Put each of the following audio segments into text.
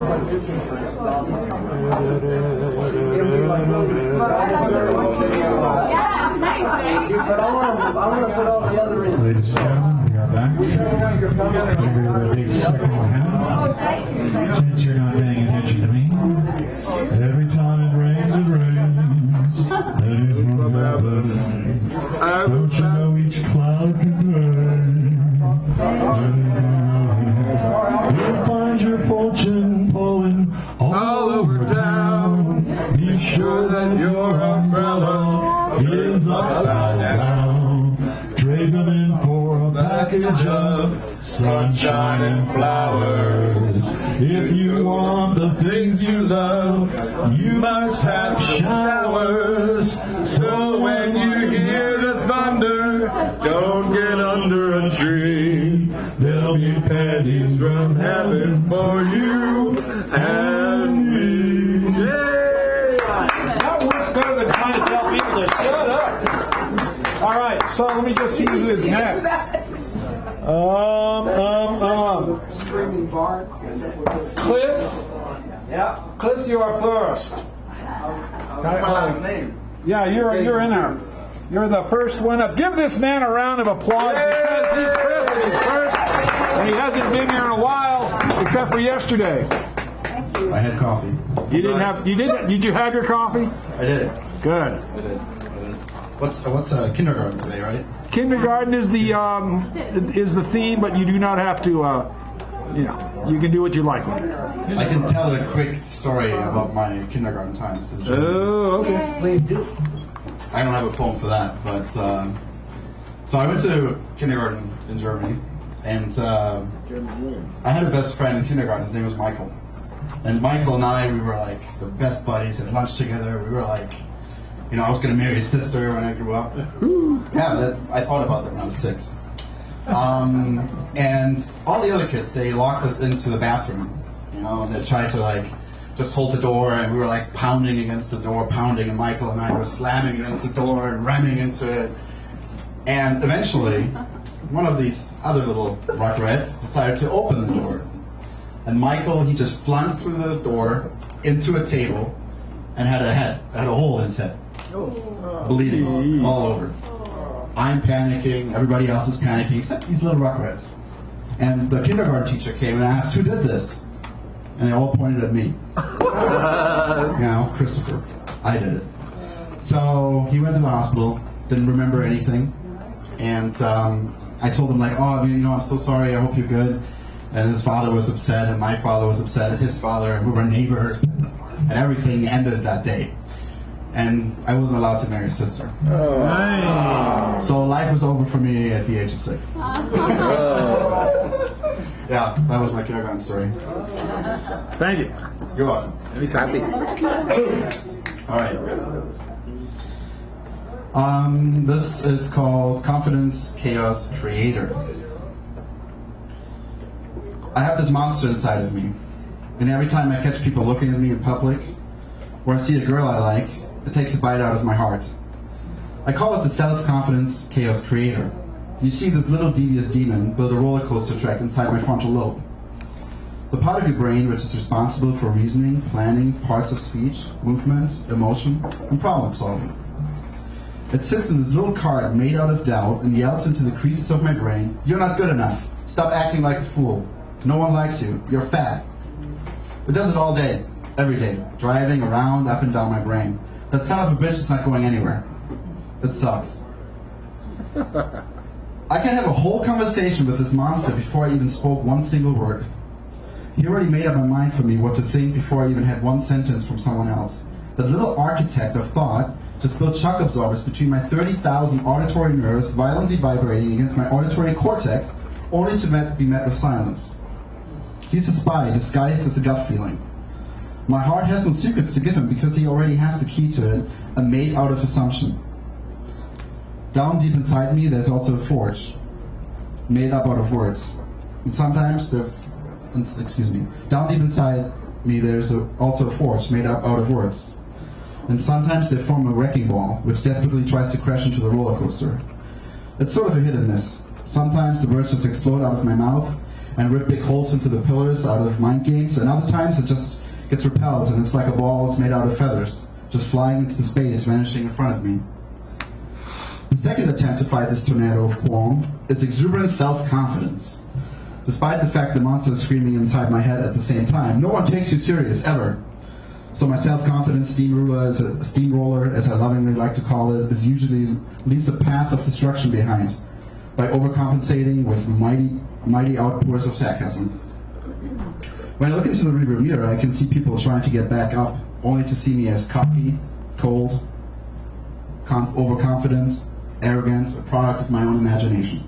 Ladies and gentlemen, we are back. Over the big second half. Since you're not paying attention to me, every time it rains, let it won't happen. Don't you know each cloud can rain? You'll find your fortune falling all over town. Be sure that your umbrella is upside down. Trade them in for a package of sunshine and flowers. If you want the things you love, you must have showers. So when you hear the thunder, don't get under a tree. There'll be pennies from heaven for you and me. Yay! That works better than trying to tell people to shut up. All right, so let me just see who is next. Cliff? Yeah. Cliff, you are first. What's my last name? Yeah, you're in there. You're the first one up. Give this man a round of applause because he's Chris and he's first, and he hasn't been here in a while except for yesterday. I had coffee. You didn't have. You did. Did you have your coffee? I did. Good. I did. What's kindergarten today, right? Kindergarten is the theme, but you do not have to. You can do what you like with it. I can tell a quick story about my kindergarten times. Oh, okay. Please do. I don't have a phone for that, but so I went to kindergarten in Germany, and I had a best friend in kindergarten. His name was Michael, and Michael and I, we were like the best buddies. Had lunch together. We were like, I was going to marry his sister when I grew up. Yeah, I thought about that when I was 6. And all the other kids, they locked us into the bathroom, and they tried to just hold the door, and we were pounding against the door, and Michael and I were slamming against the door and ramming into it. And eventually, one of these other little rugrats decided to open the door. And Michael, he just flung through the door into a table and had a hole in his head. Bleeding all over. I'm panicking, everybody else is panicking, except these little rugrats. And the kindergarten teacher came and asked, who did this? And they all pointed at me. Christopher. I did it. So he went to the hospital, didn't remember anything. And I told him, I'm so sorry, I hope you're good. And his father was upset, and my father was upset, and his father, and we were neighbors. And everything ended that day. And I wasn't allowed to marry his sister. Oh. Nice. So life was over for me at the age of 6. Yeah, that was my kindergarten story. Thank you. You're welcome. Happy. All right. This is called Confidence, Chaos, Creator. I have this monster inside of me. And every time I catch people looking at me in public, or I see a girl I like, it takes a bite out of my heart. I call it the self-confidence chaos creator. You see this little devious demon build a roller coaster track inside my frontal lobe. The part of your brain which is responsible for reasoning, planning, parts of speech, movement, emotion, and problem solving. It sits in this little card made out of doubt and yells into the creases of my brain, "You're not good enough. Stop acting like a fool. No one likes you. You're fat." It does it all day, every day, driving around up and down my brain. That son of a bitch is not going anywhere. It sucks. I can have a whole conversation with this monster before I even spoke one single word. He already made up my mind for me what to think before I even had one sentence from someone else. That little architect of thought just built shock absorbers between my 30,000 auditory nerves violently vibrating against my auditory cortex, only to be met with silence. He's a spy disguised as a gut feeling. My heart has no secrets to give him because he already has the key to it, and made out of assumption. Down deep inside me, there's also a forge, made up out of words. And sometimes down deep inside me, there's also a forge made up out of words. And sometimes they form a wrecking ball, which desperately tries to crash into the roller coaster. It's sort of a hit and miss. Sometimes the words just explode out of my mouth, and rip big holes into the pillars out of mind games, and other times it just gets repelled and it's like a ball that's made out of feathers, just flying into space, vanishing in front of me. The second attempt to fight this tornado of qualm is exuberant self-confidence. Despite the fact the monster is screaming inside my head at the same time, no one takes you serious, ever. So my self-confidence steamroller, as I lovingly like to call it, is usually leaves a path of destruction behind by overcompensating with mighty outpours of sarcasm. When I look into the rearview mirror, I can see people trying to get back up, only to see me as cocky, cold, overconfident, arrogant, a product of my own imagination.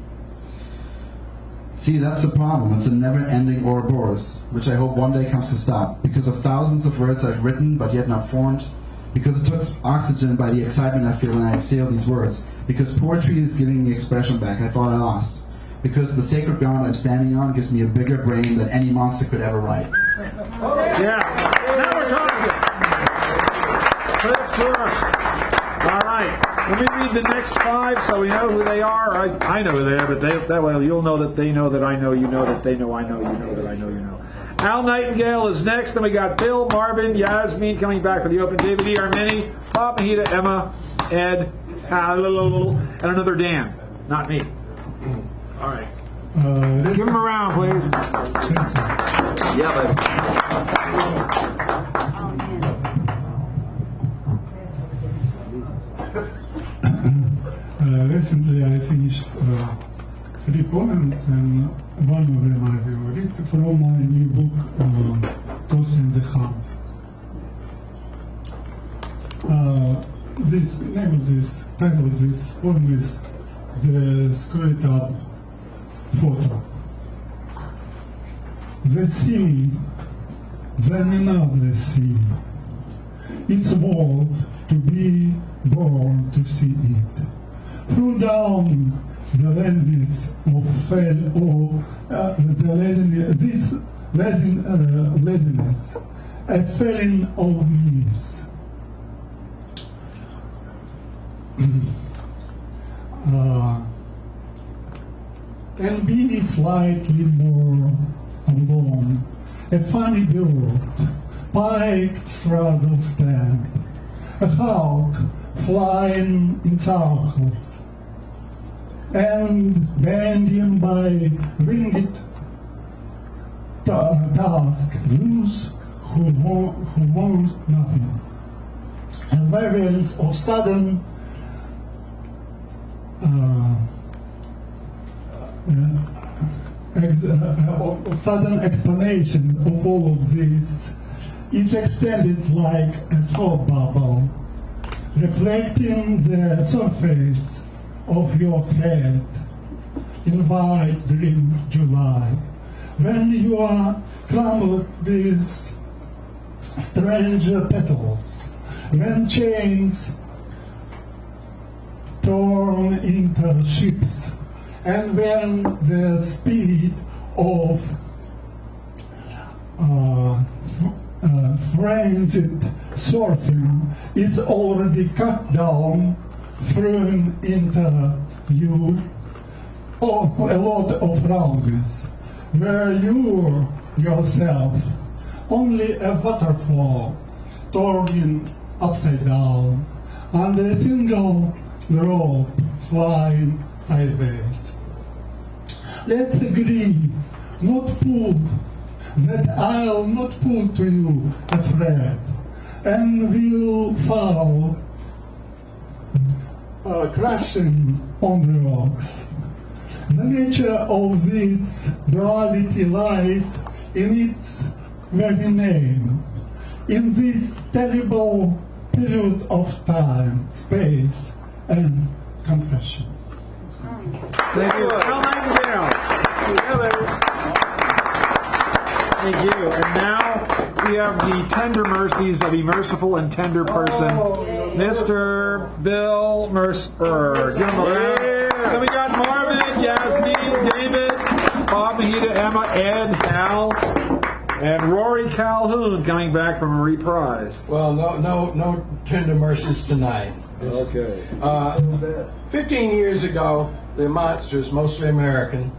See, that's the problem. It's a never-ending Ouroboros, which I hope one day comes to stop, because of thousands of words I've written but yet not formed, because it took oxygen by the excitement I feel when I exhale these words, because poetry is giving me expression back I thought I lost, because the sacred ground I'm standing on gives me a bigger brain than any monster could ever write. Yeah, now we're talking. All right. Let me read the next 5 so we know who they are. I know who they are, but that way you'll know that they know that I know, you know that they know I know, you know that I know you know. Al Nightingale is next, and we got Bill, Marvin, Yasmin coming back for the open, David E. Armini, Bob Mahita, Emma, Ed, and another Dan. Not me. All right. Give them a round, please. Yeah, but recently I finished 3 poems, and one of them I will read from my new book, Toss in the Heart. This name of this title of this poem is The Screwed Up Photo. The sea, then another sea. It's worth to be born to see it. Throw down the laziness of laziness, a feeling of ease. And be slightly more alone, a funny bird, piked straddle stand, a hawk flying in circles, and bending by winged task those who want nothing, and variants of sudden explanation of all of this is extended like a thought bubble, reflecting the surface of your head in white dream July, when you are crumbled with strange petals, when chains torn into ships, and when the speed of frenzied surfing is already cut down, thrown into you a lot of wrongness, where you yourself only a waterfall turning upside down, and a single rope flying sideways. Let's agree, not pull, that I'll not pull to you a thread, and we'll fall crashing on the rocks. The nature of this duality lies in its very name, in this terrible period of time, space, and confession. Thank you. Al Nightingale. Thank you. And now we have the tender mercies of a merciful and tender person, Mr. Bill Mercer. Give him a round. Then we got Marvin, Yasmin, David, Bob Mahita, Emma, Ed, Al, and Rory Calhoun coming back from a reprise. Well, no tender mercies tonight. Okay. 15 years ago, the monsters, mostly American,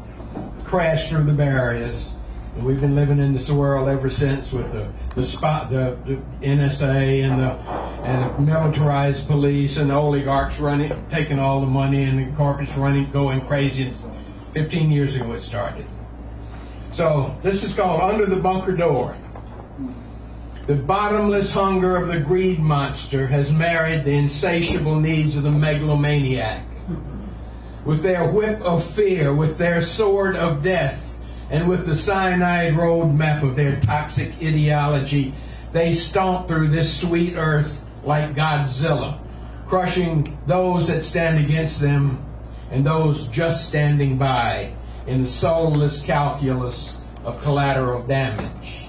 crashed through the barriers. And we've been living in this world ever since with the NSA and the militarized police and the oligarchs taking all the money and the corporates going crazy. And 15 years ago it started. So this is called Under the Bunker Door. The bottomless hunger of the greed monster has married the insatiable needs of the megalomaniac. With their whip of fear, with their sword of death, and with the cyanide roadmap of their toxic ideology, they stomp through this sweet earth like Godzilla, crushing those that stand against them and those just standing by in the soulless calculus of collateral damage.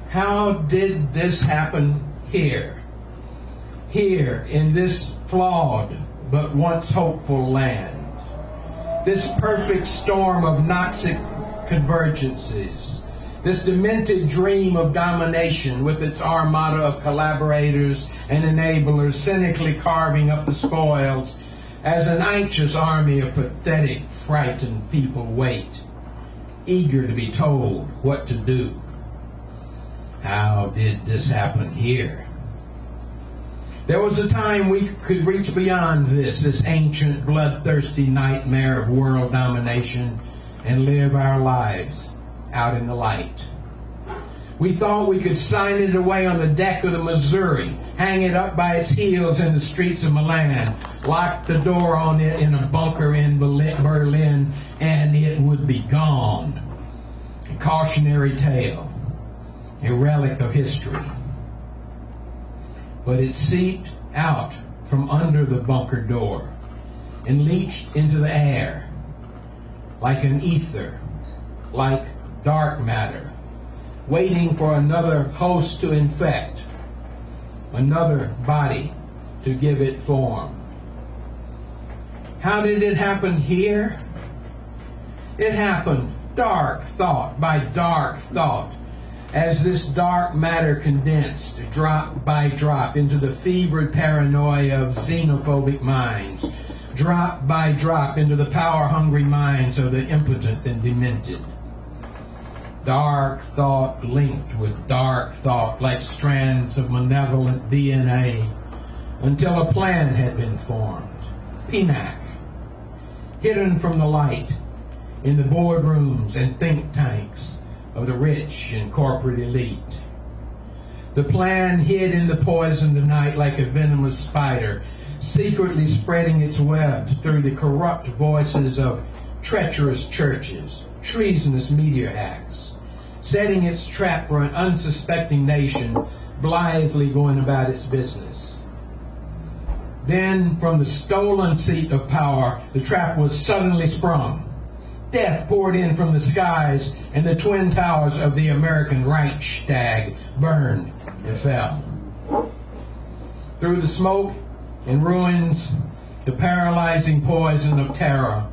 How did this happen here? Here in this flawed but once hopeful land. This perfect storm of noxic convergences, this demented dream of domination with its armada of collaborators and enablers cynically carving up the spoils as an anxious army of pathetic, frightened people wait, eager to be told what to do. How did this happen here? There was a time we could reach beyond this ancient, bloodthirsty nightmare of world domination and live our lives out in the light. We thought we could sign it away on the deck of the Missouri, hang it up by its heels in the streets of Milan, lock the door on it in a bunker in Berlin, and it would be gone. A cautionary tale, a relic of history. But it seeped out from under the bunker door and leached into the air like an ether, like dark matter, waiting for another host to infect, another body to give it form. How did it happen here? It happened dark thought by dark thought, as this dark matter condensed drop by drop into the fevered paranoia of xenophobic minds, drop by drop into the power-hungry minds of the impotent and demented. Dark thought linked with dark thought like strands of malevolent DNA until a plan had been formed. PNAC, hidden from the light in the boardrooms and think tanks of the rich and corporate elite. The plan hid in the poison of the night like a venomous spider, secretly spreading its webs through the corrupt voices of treacherous churches, treasonous media hacks, setting its trap for an unsuspecting nation blithely going about its business. Then, from the stolen seat of power, the trap was suddenly sprung. Death poured in from the skies, and the twin towers of the American Reichstag burned and fell. Through the smoke and ruins, the paralyzing poison of terror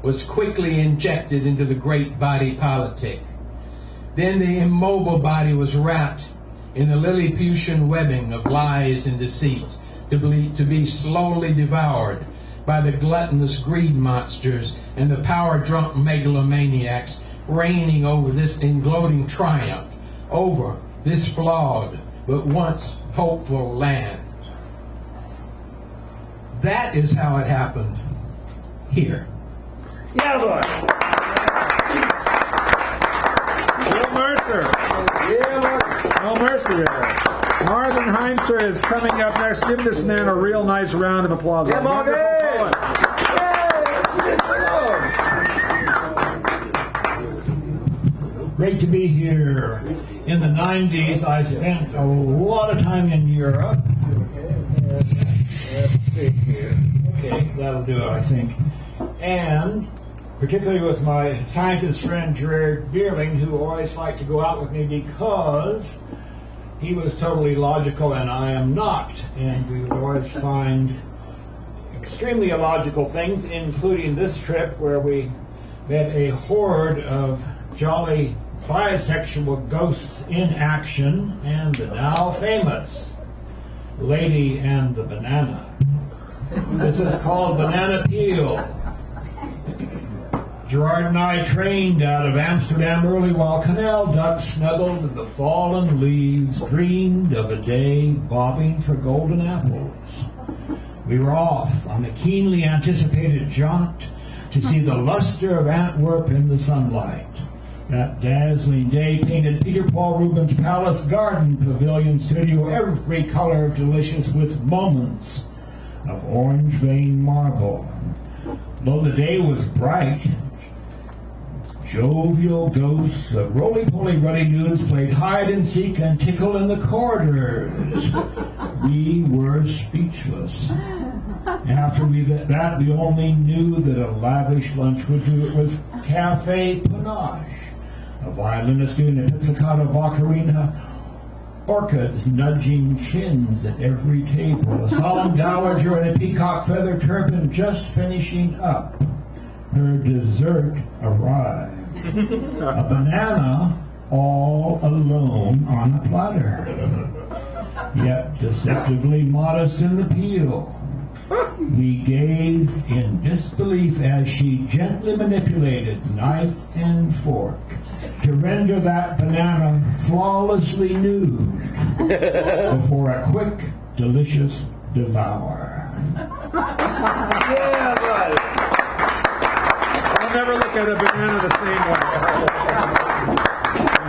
was quickly injected into the great body politic. Then the immobile body was wrapped in the Lilliputian webbing of lies and deceit, to be slowly devoured by the gluttonous greed monsters and the power-drunk megalomaniacs reigning over this in gloating triumph over this flawed but once hopeful land. That is how it happened here. Yeah, boy. Will Mercer. Yeah, boy. No mercy there. Marvin Heimster is coming up next. Give this man a real nice round of applause. Yeah, Marvin. Great to be here. In the 90s, I spent a lot of time in Europe. Let's see here. Okay, that'll do it, I think. And particularly with my scientist friend Gerard Bierling, who always liked to go out with me because he was totally logical and I am not. And we would always find extremely illogical things, including this trip where we met a horde of jolly bisexual ghosts in action, and the now famous Lady and the Banana. This is called Banana Peel. Gerard and I trained out of Amsterdam early while canal ducks snuggled in the fallen leaves, dreamed of a day bobbing for golden apples. We were off on a keenly anticipated jaunt to see the luster of Antwerp in the sunlight. That dazzling day painted Peter Paul Rubens' Palace Garden Pavilion studio every color of delicious with moments of orange veined marble. Though the day was bright, jovial ghosts of roly-poly ruddy nudes played hide and seek and tickle in the corridors. We were speechless. After that, we only knew that a lavish lunch would do. It was Cafe Panache, a violinist doing a pizzicato baccarina, orchids nudging chins at every table, a solemn dowager in a peacock feather turban just finishing up. Her dessert arrived. A banana all alone on a platter, yet deceptively modest in the peel. We gazed in disbelief as she gently manipulated knife and fork to render that banana flawlessly nude before a quick, delicious devour. Yeah, buddy. I'll never look at a banana the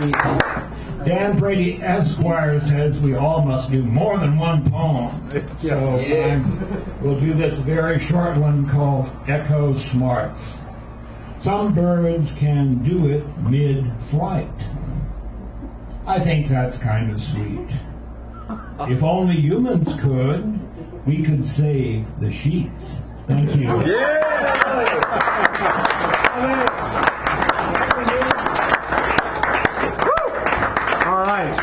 same way. Dan Brady Esquire says we all must do more than one poem. So Yes. we'll do this very short one called Echo Smarts. Some birds can do it mid-flight. I think that's kind of sweet. If only humans could, we could save the sheets. Thank you. All right.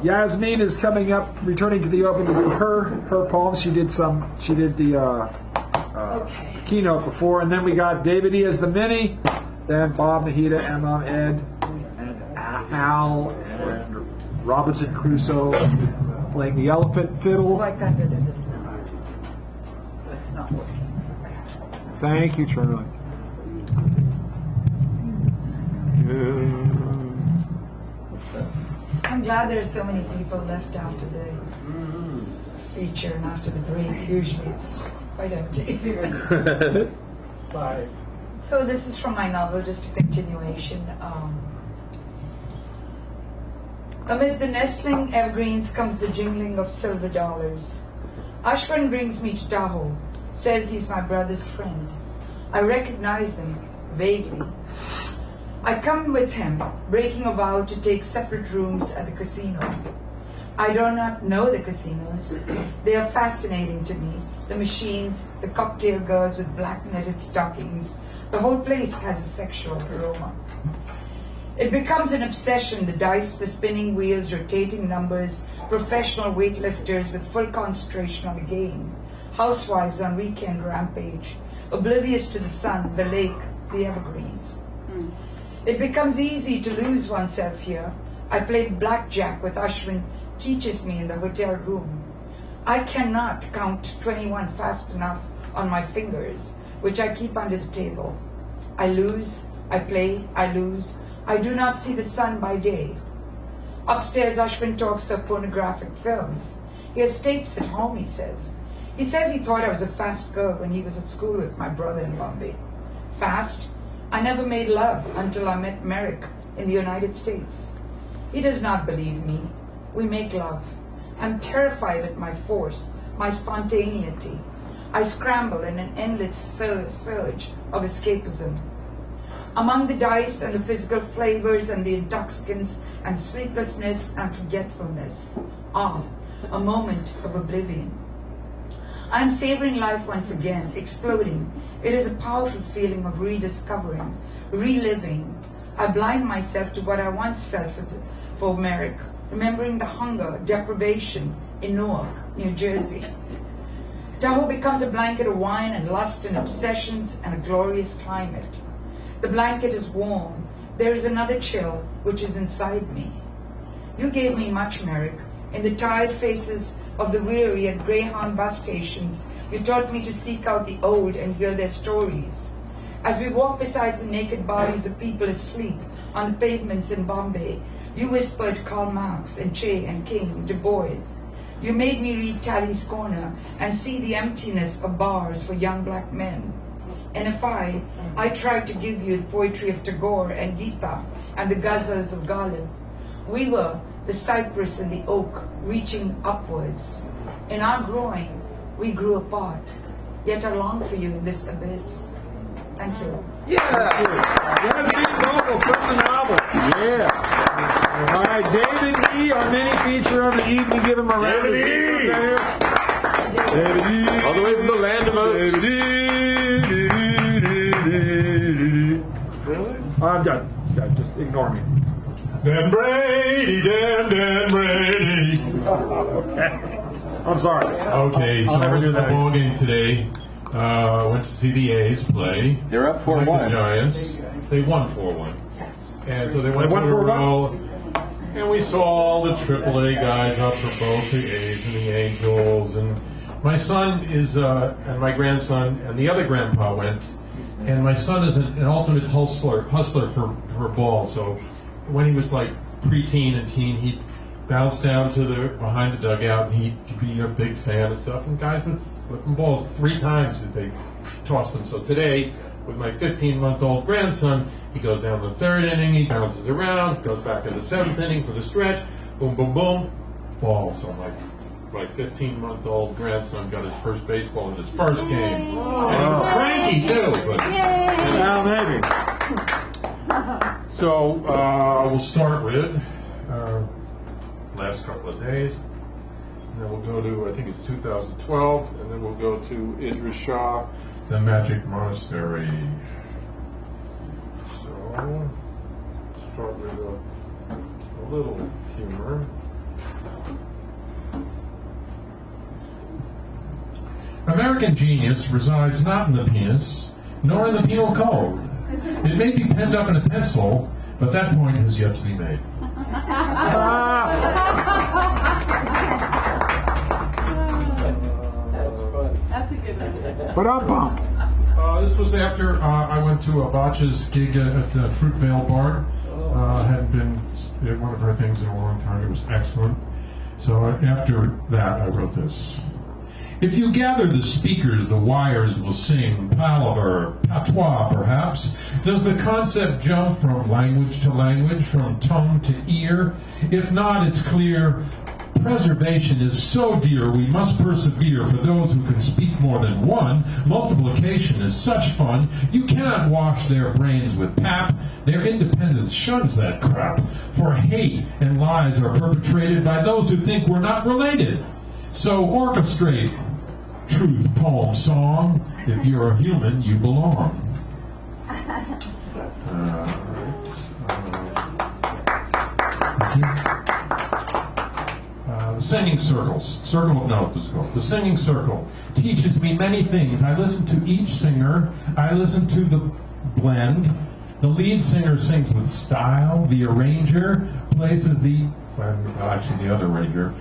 Yasmin is coming up, returning to the Open to do her poem. She did the keynote before, and then we got David E. as the Mini, then Bob, Nahida, Emma, Ed, and Al, and Robinson Crusoe playing the elephant fiddle. Oh, I can't do this now. It's not working. Thank you, Charlie. I'm glad there's so many people left after the feature and after the break. Usually it's quite empty. Bye. So this is from my novel, just a continuation. Amid the nestling evergreens comes the jingling of silver dollars. Ashwin brings me to Tahoe, says he's my brother's friend. I recognize him vaguely. I come with him, breaking a vow to take separate rooms at the casino. I do not know the casinos. They are fascinating to me. The machines, the cocktail girls with black netted stockings. The whole place has a sexual aroma. It becomes an obsession, the dice, the spinning wheels, rotating numbers, professional weightlifters with full concentration on the game, housewives on weekend rampage, oblivious to the sun, the lake, the evergreens. It becomes easy to lose oneself here. I played blackjack with Ashwin, teaches me in the hotel room. I cannot count 21 fast enough on my fingers, which I keep under the table. I lose, I play, I lose. I do not see the sun by day. Upstairs, Ashwin talks of pornographic films. He has tapes at home, he says. He says he thought I was a fast girl when he was at school with my brother in Bombay. Fast? I never made love until I met Merrick in the United States. He does not believe me. We make love. I'm terrified at my force, my spontaneity. I scramble in an endless surge of escapism. Among the dice and the physical flavors and the intoxicants and sleeplessness and forgetfulness. A moment of oblivion. I'm savoring life once again, exploding. It is a powerful feeling of rediscovering, reliving. I blind myself to what I once felt for Merrick, remembering the hunger, deprivation in Newark, New Jersey. Tahoe becomes a blanket of wine and lust and obsessions and a glorious climate. The blanket is warm. There is another chill which is inside me. You gave me much, Merrick. In the tired faces of the weary at Greyhound bus stations, you taught me to seek out the old and hear their stories. As we walked beside the naked bodies of people asleep on the pavements in Bombay, you whispered Karl Marx and Che and King, Du Bois. You made me read Tally's Corner and see the emptiness of bars for young black men. And if I tried to give you the poetry of Tagore and Gita and the ghazals of Ghalib, we were the cypress and the oak reaching upwards. In our growing, we grew apart, yet I long for you in this abyss. Thank you. That's the vocal from the novel. Yeah. All right, David E., our mini feature of the evening. Give him a round of applause. David E. All the way from the land of oats. Really? I'm done. Yeah, just ignore me. Dan Brady, Dan Brady. Okay. I'm sorry. Okay, so I'll I never was do at the that. ball game today. Went to see the A's play. They're up Like 4-1. the Giants. They won 4-1. And so they went They to won a 4-1? row. And we saw all the AAA guys up for both the A's and the Angels. And my son is, and my grandson, and the other grandpa went. And my son is an ultimate hustler for ball. So when he was like preteen and teen, he'd bounce down to the behind the dugout, and he'd be a big fan and stuff. And guys would flip them balls 3 times if they tossed them. So today, with my 15-month-old grandson, he goes down the 3rd inning, he bounces around, goes back to the 7th inning for the stretch, boom, boom, boom, ball. So my 15-month-old grandson got his first baseball in his first game. And he was cranky too, but Well, maybe. so we'll start with last couple of days, and then we'll go to, I think it's 2012, and then we'll go to Idris Shah, the Magic Monastery. So, start with a little humor. American genius resides not in the penis, nor in the penal code. It may be penned up in a pencil, but that point has yet to be made. That's a good one. But I'm bummed. This was after I went to Avacha's gig at the Fruitvale Bar. Hadn't been at one of her things in a long time. It was excellent. So after that, I wrote this. If you gather the speakers, the wires will sing palaver, patois perhaps. Does the concept jump from language to language, from tongue to ear? If not, it's clear. Preservation is so dear, we must persevere for those who can speak more than one. Multiplication is such fun, you cannot wash their brains with pap. Their independence shuns that crap, for hate and lies are perpetrated by those who think we're not related. So orchestrate truth, poem, song. If you're a human, you belong. Thank you. The singing circles. Circle of notes is called. The singing circle teaches me many things. I listen to each singer. I listen to the blend. The lead singer sings with style. The arranger places the, well, actually the other arranger,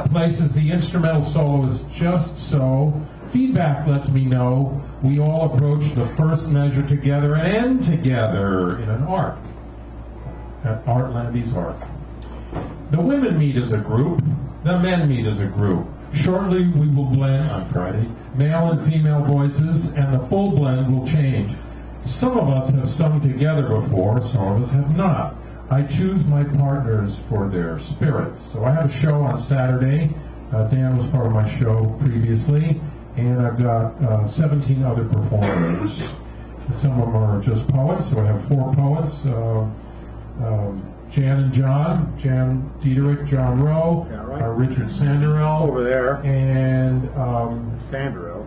places the instrumental soloist just so. Feedback lets me know we all approach the first measure together and end together in an arc. At Artlandy's arc. The women meet as a group. The men meet as a group. Shortly we will blend on Friday, male and female voices, and the full blend will change. Some of us have sung together before, some of us have not. I choose my partners for their spirits. So I have a show on Saturday. Dan was part of my show previously, and I've got 17 other performers. Some of them are just poets, so I have 4 poets. Jan and John, Jan Diederich, John Rowe, Yeah, right. Richard Sanderell, Over there. and Sandro.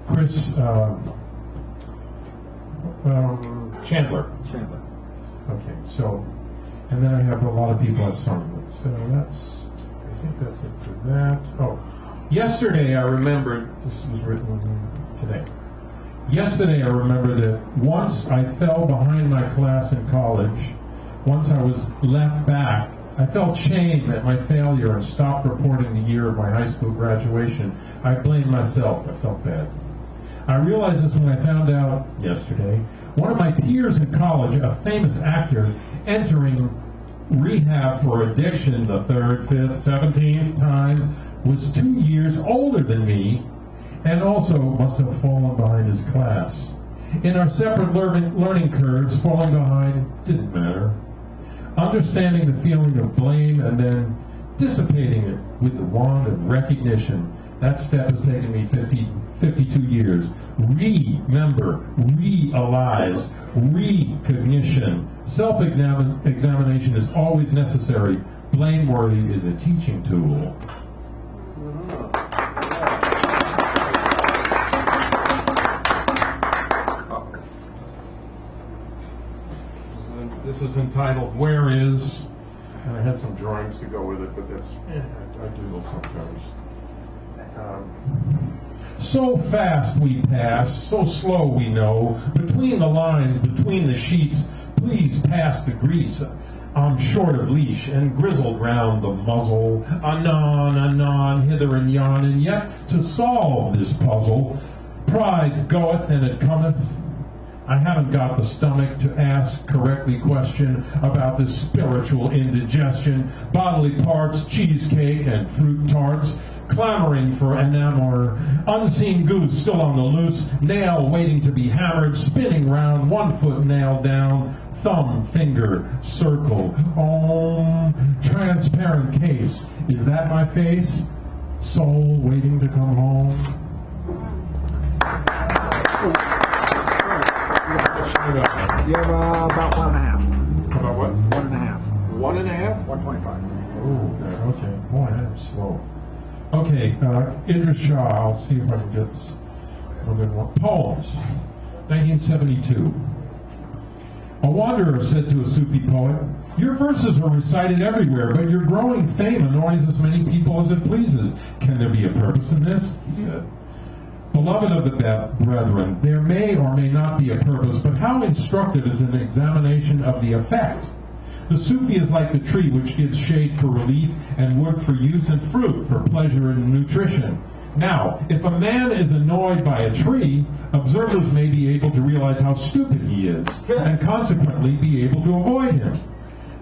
Chris Chandler. Chandler. Okay, so, and then I have a lot of people I've sung with. So I think that's it for that. Oh, yesterday I remembered, this was written today. Yesterday I remember that once I fell behind my class in college, once I was left back, I felt shame at my failure and stopped reporting the year of my high school graduation. I blamed myself. I felt bad. I realized this when I found out yesterday. One of my peers in college, a famous actor, entering rehab for addiction the 3rd, 5th, 17th time, was 2 years older than me, and also must have fallen behind his class. In our separate learning curves, falling behind didn't matter. Understanding the feeling of blame and then dissipating it with the wand of recognition, that step has taken me 52 years. Remember, realize, recognition. Self-examination is always necessary. Blameworthy is a teaching tool. This is entitled Where Is, and I had some drawings to go with it, but that's, I doodle sometimes. So fast we pass, so slow we know, between the lines, between the sheets, please pass the grease. I'm short of leash and grizzled round the muzzle, anon, hither and yon, and yet to solve this puzzle, pride goeth and it cometh. I haven't got the stomach to ask correctly question about this spiritual indigestion, bodily parts, cheesecake and fruit tarts, clamoring for enamor, unseen goose still on the loose, nail waiting to be hammered, spinning round, 1 foot nail down, thumb, finger, circle, transparent case. Is that my face? Soul waiting to come home? You have about 1.5. About what? 1.5. 1.5? 1.5. Oh, okay. Boy, that's slow. Okay, Idris Shah, I'll see if I can get this. A good one. Poems, 1972. A wanderer said to a Sufi poet, "Your verses are recited everywhere, but your growing fame annoys as many people as it pleases. Can there be a purpose in this?" He said. Beloved of the brethren, there may or may not be a purpose, but how instructive is an examination of the effect? The Sufi is like the tree which gives shade for relief and wood for use and fruit for pleasure and nutrition. Now, if a man is annoyed by a tree, observers may be able to realize how stupid he is, and consequently be able to avoid him.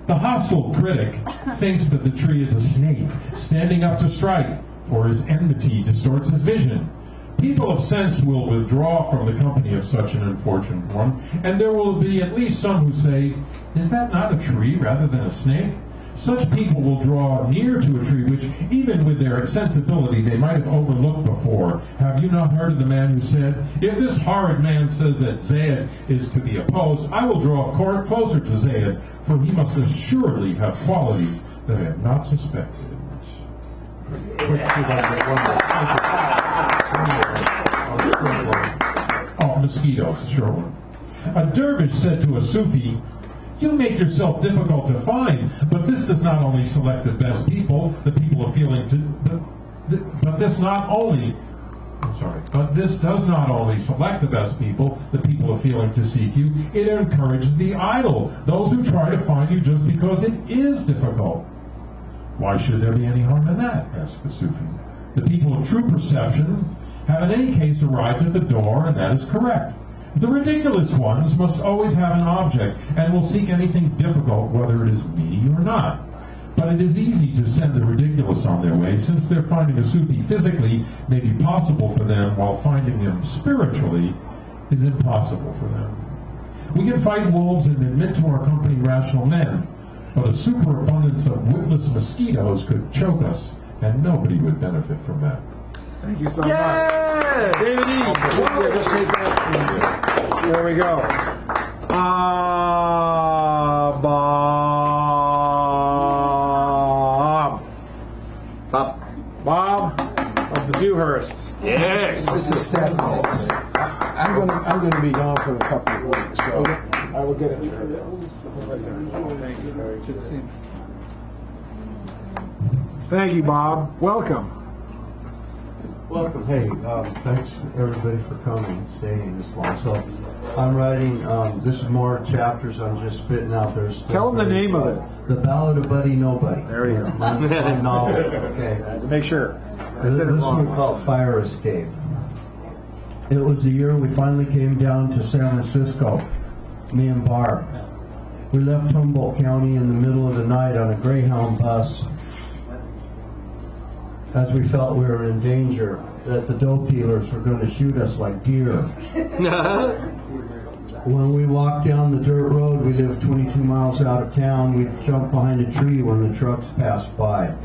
The hostile critic thinks that the tree is a snake, standing up to strike, or his enmity distorts his vision. People of sense will withdraw from the company of such an unfortunate one, and there will be at least some who say, "Is that not a tree rather than a snake?" Such people will draw near to a tree which, even with their sensibility, they might have overlooked before. Have you not heard of the man who said, "If this horrid man says that Zayd is to be opposed, I will draw closer to Zayd, for he must assuredly have qualities that I have not suspected." Oh, mosquitoes, a short one. A dervish said to a Sufi, "You make yourself difficult to find, but this does not only select the best people, the people are feeling to, but this does not only select the best people, the people are feeling to seek you, it encourages the idle, those who try to find you just because it is difficult." "Why should there be any harm in that?" asked the Sufi. "The people of true perception have in any case arrived at the door, and that is correct. The ridiculous ones must always have an object, and will seek anything difficult, whether it is me or not. But it is easy to send the ridiculous on their way, since their finding a Sufi physically may be possible for them, while finding him spiritually is impossible for them. We can fight wolves and admit to our company rational men, but a superabundance of witless mosquitoes could choke us, and nobody would benefit from that." Thank you so much. David E. Yeah, just take that. There we go. Bob of the Dewhursts. Yes. This is Steph. I'm going to be gone for a couple of weeks, so I will get it to her. Thank you, Bob. Welcome. Welcome. Hey, thanks everybody for coming and staying this long. So, I'm writing. This is more chapters. I'm just spitting out there. Tell them the name of it. The Ballad of Buddy Nobody. There you go. My novel. Okay. Make sure. This one called Fire Escape. It was the year we finally came down to San Francisco, me and Barb. We left Humboldt County in the middle of the night on a Greyhound bus as we felt we were in danger, that the dope dealers were going to shoot us like deer. When we walked down the dirt road, we lived 22 miles out of town, we'd jump behind a tree when the trucks passed by.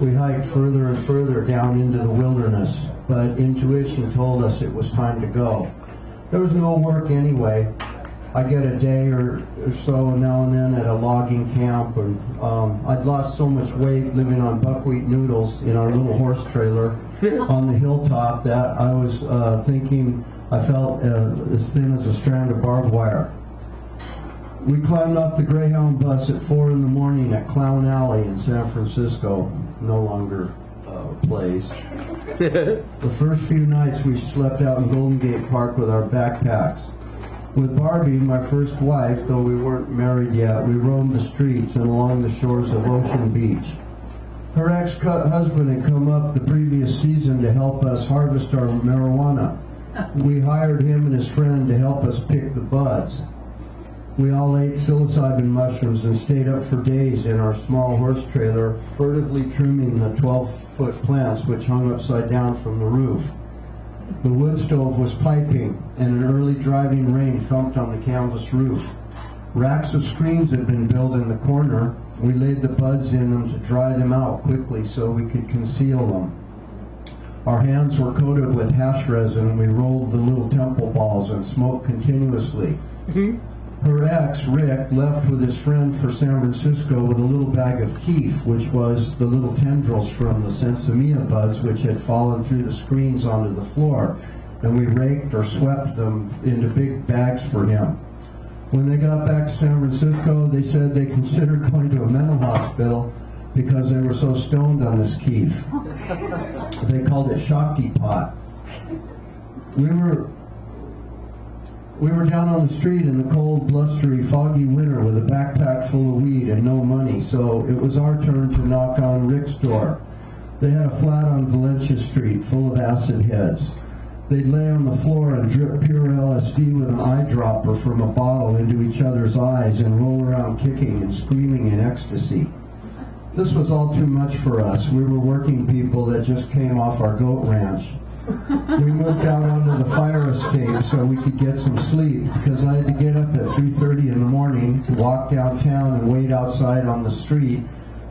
We hiked further and further down into the wilderness, but intuition told us it was time to go. There was no work anyway. I get a day or so now and then at a logging camp, and I'd lost so much weight living on buckwheat noodles in our little horse trailer on the hilltop that I was thinking I felt as thin as a strand of barbed wire. We climbed off the Greyhound bus at 4 in the morning at Clown Alley in San Francisco, no longer a place. The first few nights we slept out in Golden Gate Park with our backpacks. With Barbie, my first wife, though we weren't married yet, we roamed the streets and along the shores of Ocean Beach. Her ex-husband had come up the previous season to help us harvest our marijuana. We hired him and his friend to help us pick the buds. We all ate psilocybin mushrooms and stayed up for days in our small horse trailer, furtively trimming the 12-foot plants which hung upside down from the roof. The wood stove was piping, and an early driving rain thumped on the canvas roof. Racks of screens had been built in the corner. We laid the buds in them to dry them out quickly so we could conceal them. Our hands were coated with hash resin. We rolled the little temple balls and smoked continuously. Her ex, Rick, left with his friend for San Francisco with a little bag of keef, which was the little tendrils from the sensimilla buds which had fallen through the screens onto the floor, and we raked or swept them into big bags for him. When they got back to San Francisco, they said they considered going to a mental hospital because they were so stoned on this keef. They called it Shakti pot. We were down on the street in the cold, blustery, foggy winter with a backpack full of weed and no money, so it was our turn to knock on Rick's door. They had a flat on Valencia Street full of acid heads. They'd lay on the floor and drip pure LSD with an eyedropper from a bottle into each other's eyes and roll around kicking and screaming in ecstasy. This was all too much for us. We were working people that just came off our goat ranch. We moved out onto the fire escape so we could get some sleep because I had to get up at 3:30 in the morning to walk downtown and wait outside on the street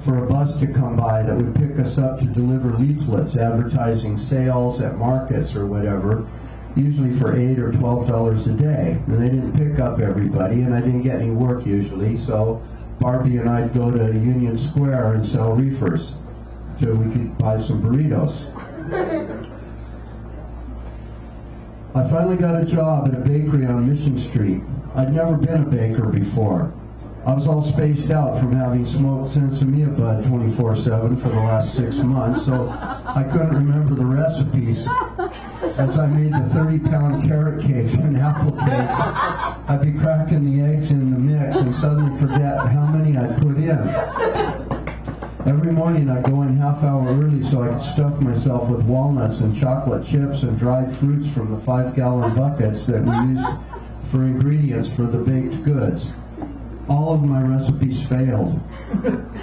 for a bus to come by that would pick us up to deliver leaflets advertising sales at markets or whatever, usually for $8 or $12 a day. And they didn't pick up everybody, and I didn't get any work usually, so Barbie and I'd go to Union Square and sell reefers so we could buy some burritos. I finally got a job at a bakery on Mission Street. I'd never been a baker before. I was all spaced out from having smoked sensimilla bud 24/7 for the last 6 months, so I couldn't remember the recipes. As I made the 30-pound carrot cakes and apple cakes, I'd be cracking the eggs in the mix and suddenly forget how many I'd put in. Every morning I'd go in half hour early so I could stuff myself with walnuts and chocolate chips and dried fruits from the 5-gallon buckets that we used for ingredients for the baked goods. All of my recipes failed.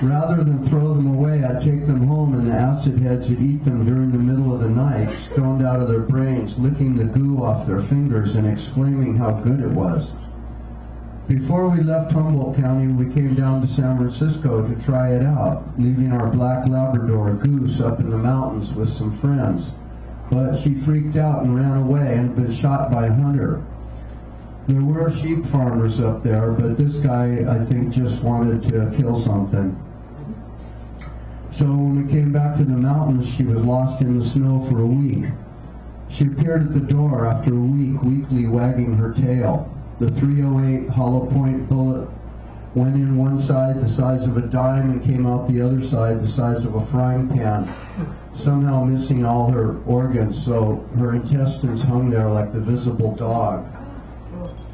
Rather than throw them away, I'd take them home and the acid heads would eat them during the middle of the night, stoned out of their brains, licking the goo off their fingers and exclaiming how good it was. Before we left Humboldt County, we came down to San Francisco to try it out, leaving our black Labrador Goose up in the mountains with some friends. But she freaked out and ran away and had been shot by a hunter. There were sheep farmers up there, but this guy, I think, just wanted to kill something. So when we came back to the mountains, she was lost in the snow for a week. She appeared at the door after a week, weakly wagging her tail. The .308 hollow point bullet went in one side the size of a dime and came out the other side the size of a frying pan, somehow missing all her organs, so her intestines hung there like the visible dog.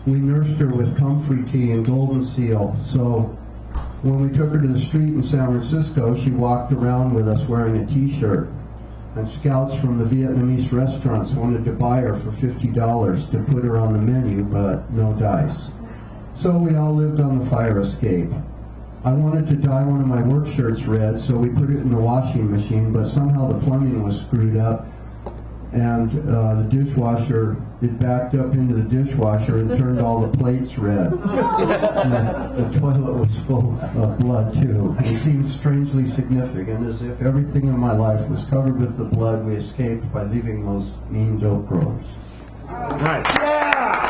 We nursed her with comfrey tea and golden seal, so when we took her to the street in San Francisco, she walked around with us wearing a t-shirt. and scouts from the Vietnamese restaurants wanted to buy her for $50 to put her on the menu, but no dice. So we all lived on the fire escape. I wanted to dye one of my work shirts red, so we put it in the washing machine, but somehow the plumbing was screwed up, and the dishwasher, it backed up into the dishwasher and turned all the plates red. And the toilet was full of blood too. It seemed strangely significant, as if everything in my life was covered with the blood we escaped by leaving those mean dope growers. Right. Yeah!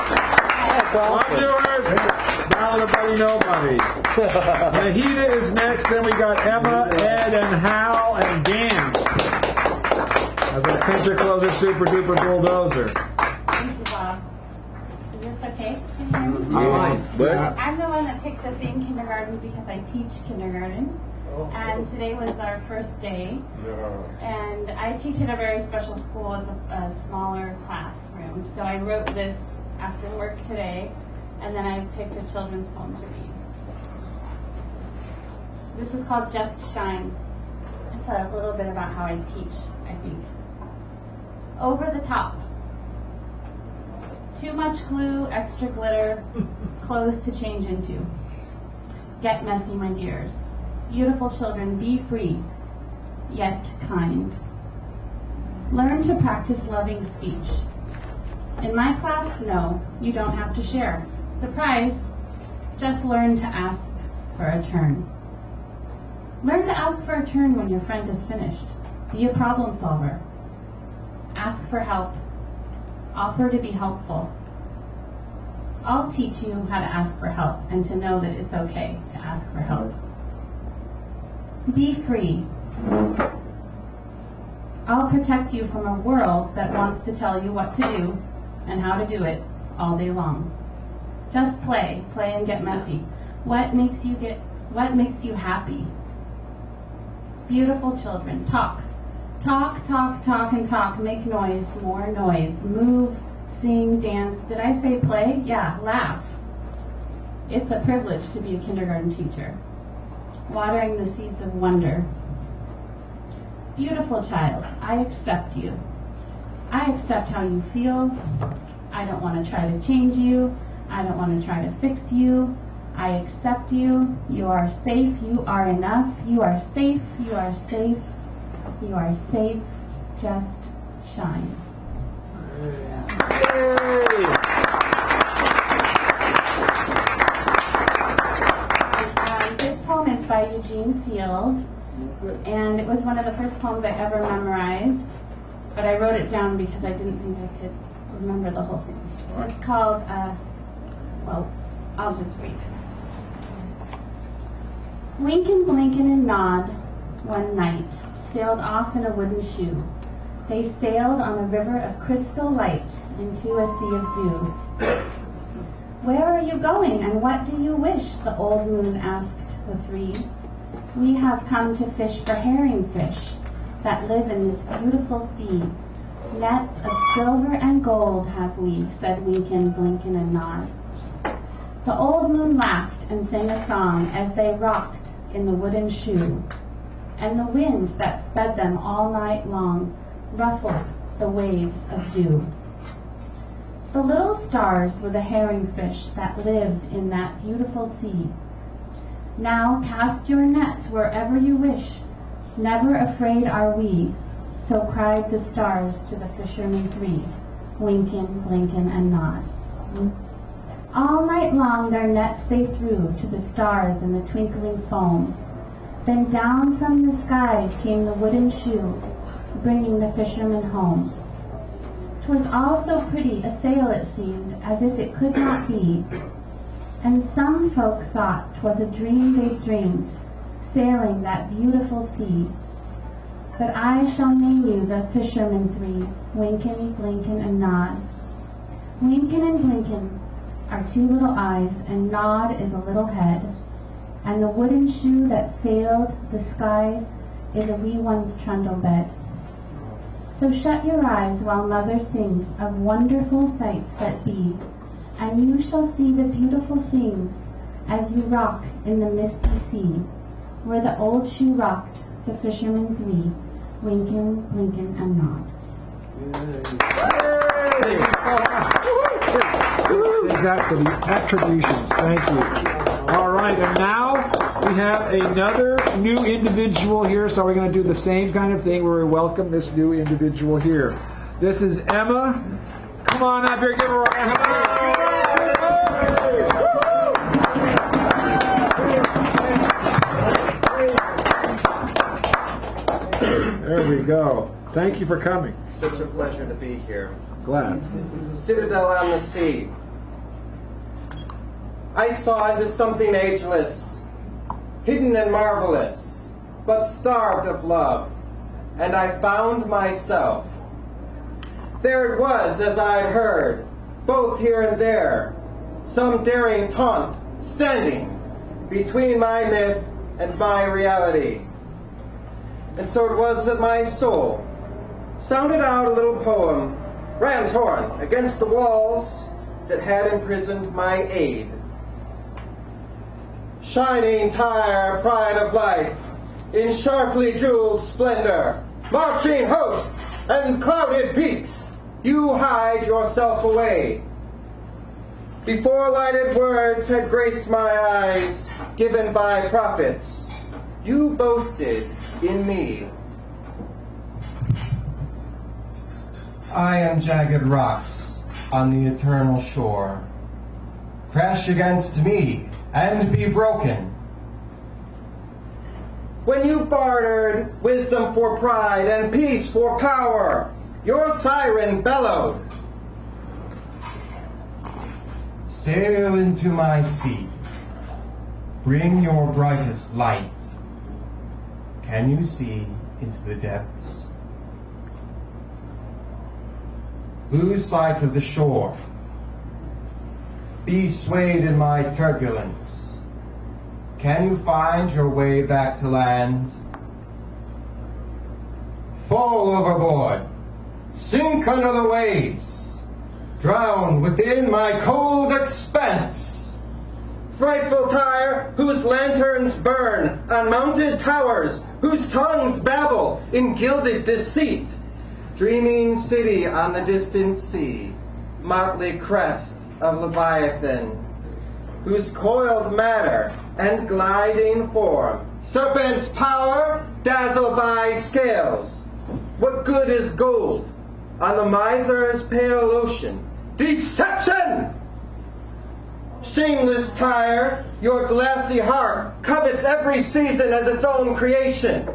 That's awesome. Ballad of Buddy Nobody. Nahida is next, then we got Emma, Ed, and Hal, and Dan. As a pincher closer, super duper bulldozer. Thank you, Bob. Is this okay? Can you hear me? I'm the one that picked the thing kindergarten because I teach kindergarten. And today was our first day. And I teach at a very special school with a smaller classroom. So I wrote this after work today, and then I picked a children's poem to read. This is called Just Shine. It's a little bit about how I teach, I think. Over the top. Too much glue, extra glitter, clothes to change into. Get messy, my dears. Beautiful children, be free, yet kind. Learn to practice loving speech. In my class, no, you don't have to share. Surprise, just learn to ask for a turn. Learn to ask for a turn when your friend is finished. Be a problem solver. Ask for help. Offer to be helpful. I'll teach you how to ask for help and to know that it's okay to ask for help. Be free. I'll protect you from a world that wants to tell you what to do and how to do it all day long. Just play and get messy. What makes you happy? Beautiful children, talk. Talk, talk, talk, and talk. Make noise, more noise. Move, sing, dance. Did I say play? Yeah, laugh. It's a privilege to be a kindergarten teacher. Watering the seeds of wonder. Beautiful child, I accept you. I accept how you feel. I don't want to try to change you. I don't want to try to fix you. I accept you. You are safe. You are enough. You are safe. You are safe. You are safe. Just shine. This poem is by Eugene Field, and it was one of the first poems I ever memorized, but I wrote it down because I didn't think I could remember the whole thing. It's called, well, I'll just read it. Lincoln, Blinken, and Nod, one night, sailed off in a wooden shoe. They sailed on a river of crystal light into a sea of dew. Where are you going, and what do you wish? The old moon asked the three. We have come to fish for herring fish that live in this beautiful sea. Nets of silver and gold have we, said Lincoln, Blinken, and Nod. The old moon laughed and sang a song as they rocked in the wooden shoe, and the wind that sped them all night long ruffled the waves of dew. The little stars were the herring fish that lived in that beautiful sea. Now cast your nets wherever you wish, never afraid are we, so cried the stars to the fishermen three, Lincoln, Blinken, and Nod. All night long their nets they threw to the stars in the twinkling foam. Then down from the skies came the wooden shoe, bringing the fishermen home. 'Twas all so pretty a sail it seemed, as if it could not be, and some folk thought 'twas a dream they'd dreamed, sailing that beautiful sea. But I shall name you the fishermen three, Lincoln, Blinken, and Nod. Lincoln and Blinken are two little eyes, and Nod is a little head, and the wooden shoe that sailed the skies is a wee one's trundle bed. So shut your eyes while Mother sings of wonderful sights that be, and you shall see the beautiful things as you rock in the misty sea, where the old shoe rocked the fishermen three, winking, blinking, and nod. Thank you so much. Take that for the attributions. Thank you. All right, and now we have another new individual here, so we're going to do the same kind of thing where we welcome this new individual here. This is Emma. Come on up here, give her a round. There we go. Thank you for coming. Such a pleasure to be here. Glad. Citadel on the sea. I saw into something ageless, hidden and marvelous, but starved of love, and I found myself. There it was, as I had heard, both here and there, some daring taunt standing between my myth and my reality. And so it was that my soul sounded out a little poem, ram's horn, against the walls that had imprisoned my aid. Shining tire, pride of life, in sharply jeweled splendor, marching hosts and clouded peaks, you hide yourself away. Before lighted words had graced my eyes, given by prophets, you boasted in me. I am jagged rocks on the eternal shore. Crash against me and be broken. When you bartered wisdom for pride and peace for power, your siren bellowed. Sail into my sea. Bring your brightest light. Can you see into the depths? Lose sight of the shore. Be swayed in my turbulence. Can you find your way back to land? Fall overboard. Sink under the waves. Drown within my cold expanse. Frightful tire, whose lanterns burn on mounted towers, whose tongues babble in gilded deceit. Dreaming city on the distant sea, motley crest of Leviathan, whose coiled matter and gliding form, serpent's power dazzle by scales. What good is gold on the miser's pale ocean? Deception! Shameless tire, your glassy heart covets every season as its own creation.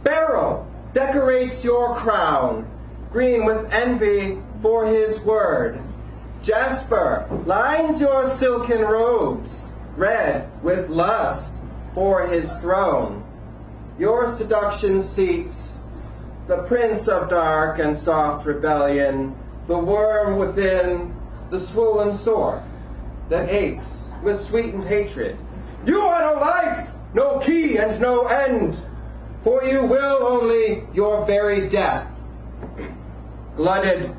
Beryl decorates your crown, green with envy for his word. Jasper lines your silken robes, red with lust for his throne. Your seduction seats the prince of dark and soft rebellion, the worm within, the swollen sore that aches with sweetened hatred. You are no life, no key and no end, for you will only your very death. Glutted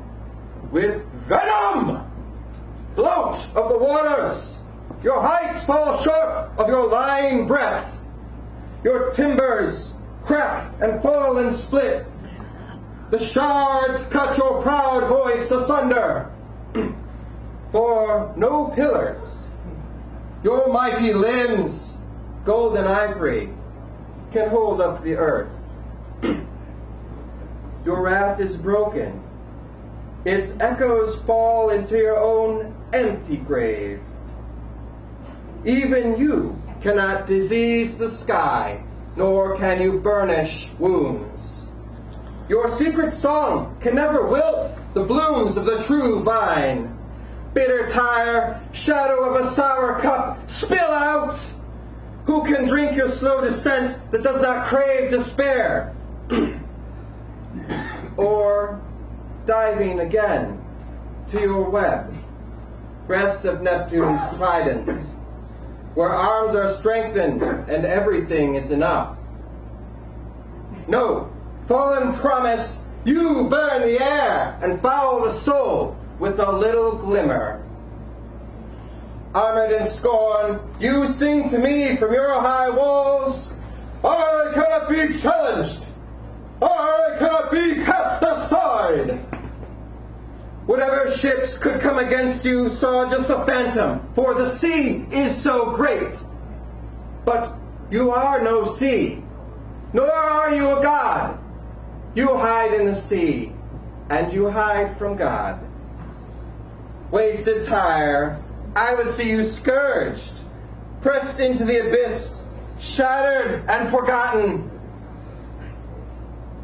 with venom, bloat of the waters, your heights fall short of your lying breath. Your timbers crack and fall and split. The shards cut your proud voice asunder. For no pillars, your mighty limbs, golden ivory, can hold up the earth. Your wrath is broken. Its echoes fall into your own empty grave. Even you cannot disease the sky, nor can you burnish wounds. Your secret song can never wilt the blooms of the true vine. Bitter tire, shadow of a sour cup, spill out! Who can drink your slow descent that does not crave despair? Or, diving again to your web, breast of Neptune's trident, where arms are strengthened and everything is enough. No, fallen promise, you burn the air and foul the soul with a little glimmer. Armored in scorn, you sing to me from your high walls, I cannot be challenged. I cannot be cast aside. Whatever ships could come against you saw just a phantom, for the sea is so great. But you are no sea, nor are you a god. You hide in the sea, and you hide from God. Wasted tire, I would see you scourged, pressed into the abyss, shattered and forgotten.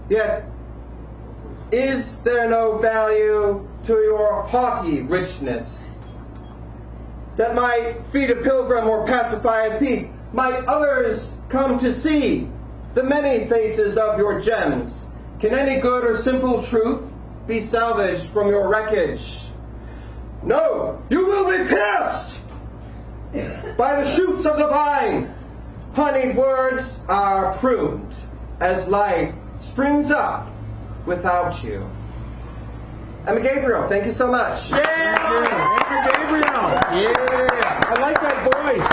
Yet, is there no value to your haughty richness that might feed a pilgrim or pacify a thief? Might others come to see the many faces of your gems? Can any good or simple truth be salvaged from your wreckage? No, you will be pierced by the shoots of the vine. Honeyed words are pruned as life springs up without you. Emma Gabriel, thank you so much. Yeah! Emma Gabriel! Yeah! I like that voice.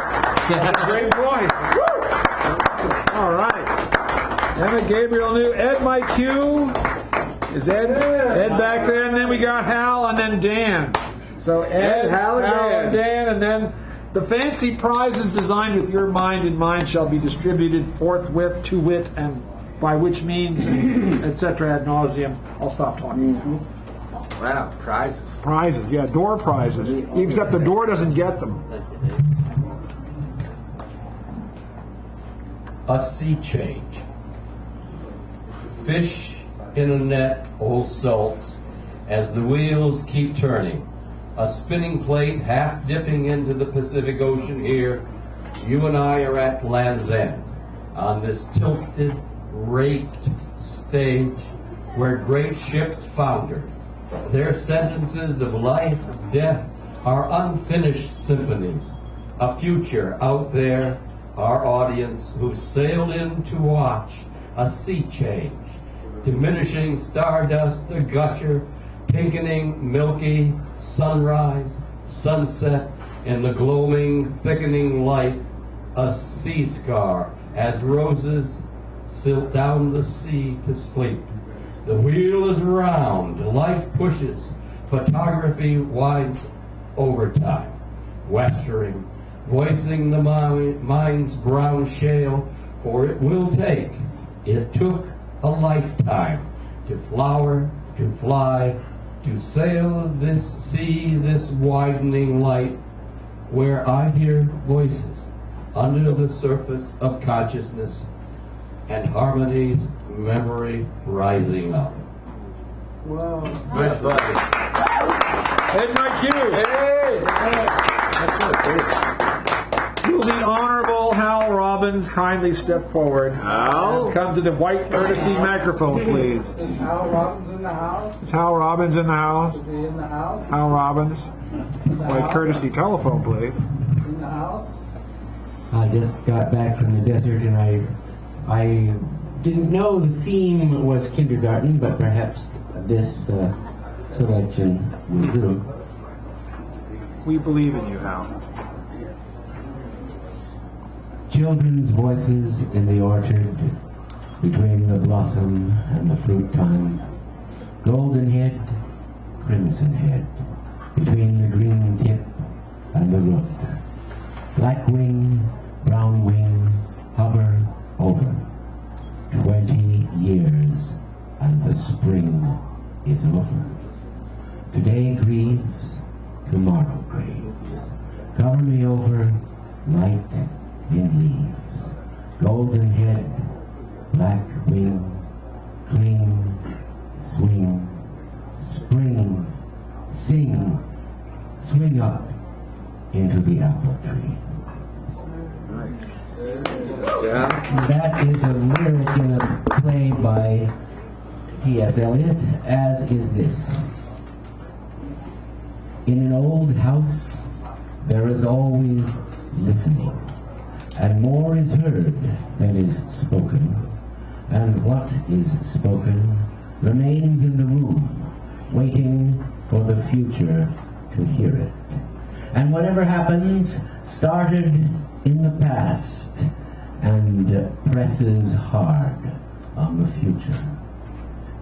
Great voice. Woo! All right. Emma Gabriel knew. Ed, my cue. Is Ed back there? And then we got Hal and then Dan. So Ed, Hal, and Dan. And then the fancy prizes designed with your mind in mind shall be distributed forthwith, to wit, and by which means, etc. ad nauseum. I'll stop talking now. Wow, prizes. Prizes, yeah, door prizes. Except the door doesn't get them. A sea change. Fish in a net, old salts, as the wheels keep turning. A spinning plate half dipping into the Pacific Ocean here. You and I are at Land's End, on this tilted, raked stage where great ships founder. Their sentences of life, death, are unfinished symphonies. A future out there, our audience who sailed in to watch a sea change. Diminishing stardust, a gusher, pinkening, milky, sunrise, sunset, in the glowing, thickening light, a sea scar as roses silt down the sea to sleep. The wheel is round, life pushes, photography winds overtime, westering, voicing the mind's brown shale, for it will take, it took a lifetime to flower, to fly, to sail this sea, this widening light, where I hear voices under the surface of consciousness, and harmony's memory rising up. Wow. Nice buddy. Ed, my cue. Hey! That's really cool. Will the Honorable Hal Robbins kindly step forward? Hal? And come to the white courtesy microphone, please. Is Hal Robbins in the house? Is Hal Robbins in the house? Is he in the house? Hal Robbins. White courtesy telephone, please. In the house? I just got back from the desert and I didn't know the theme was kindergarten, but perhaps this selection will do. We believe in you, Hal. Children's voices in the orchard, between the blossom and the fruit time. Golden head, crimson head, between the green tip and the root. Black wing, brown wing, hover over. 20 years and the spring is over. Today grieves, tomorrow grieves. Cover me over, light in leaves. Golden head, black wing, cling, swing, spring, sing, swing up into the apple tree. Nice. That is a lyric in a play by T.S. Eliot, as is this. In an old house, there is always listening, and more is heard than is spoken, and what is spoken remains in the room, waiting for the future to hear it. And whatever happens started in the past and presses hard on the future.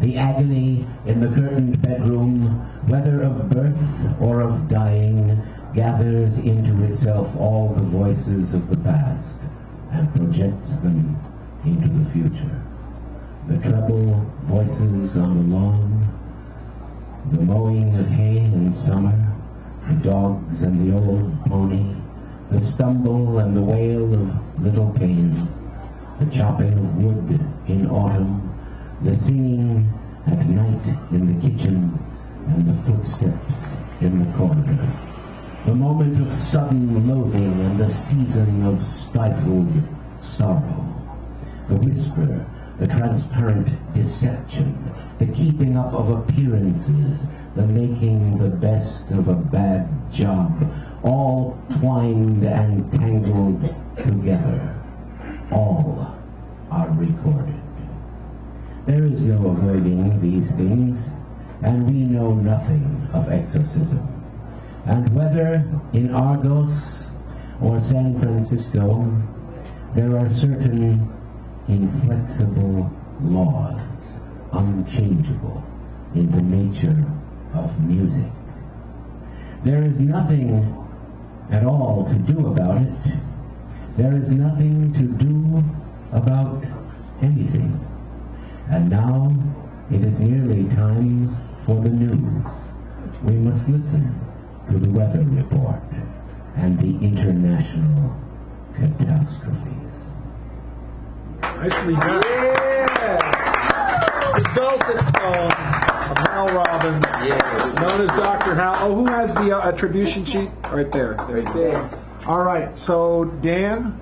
the agony in the curtained bedroom, whether of birth or of dying, gathers into itself all the voices of the past and projects them into the future. The treble voices on the lawn, the mowing of hay in summer, the dogs and the old pony, the stumble and the wail of little pain, the chopping of wood in autumn, the singing at night in the kitchen, and the footsteps in the corridor. The moment of sudden loathing and the season of stifled sorrow. The whisper, the transparent deception, the keeping up of appearances, the making the best of a bad job, all twined and tangled together. All are recorded. There is no avoiding these things, and we know nothing of exorcism. And whether in Argos or San Francisco, there are certain inflexible laws, unchangeable in the nature of music. There is nothing at all to do about it. There is nothing to do about anything. And now it is nearly time for the news. We must listen to the weather report and the international catastrophes. Nicely done. The dulcet tones of Hal Robbins, known as Dr. Hal. Oh, who has the attribution sheet? Right there. There you go. All right, so Dan.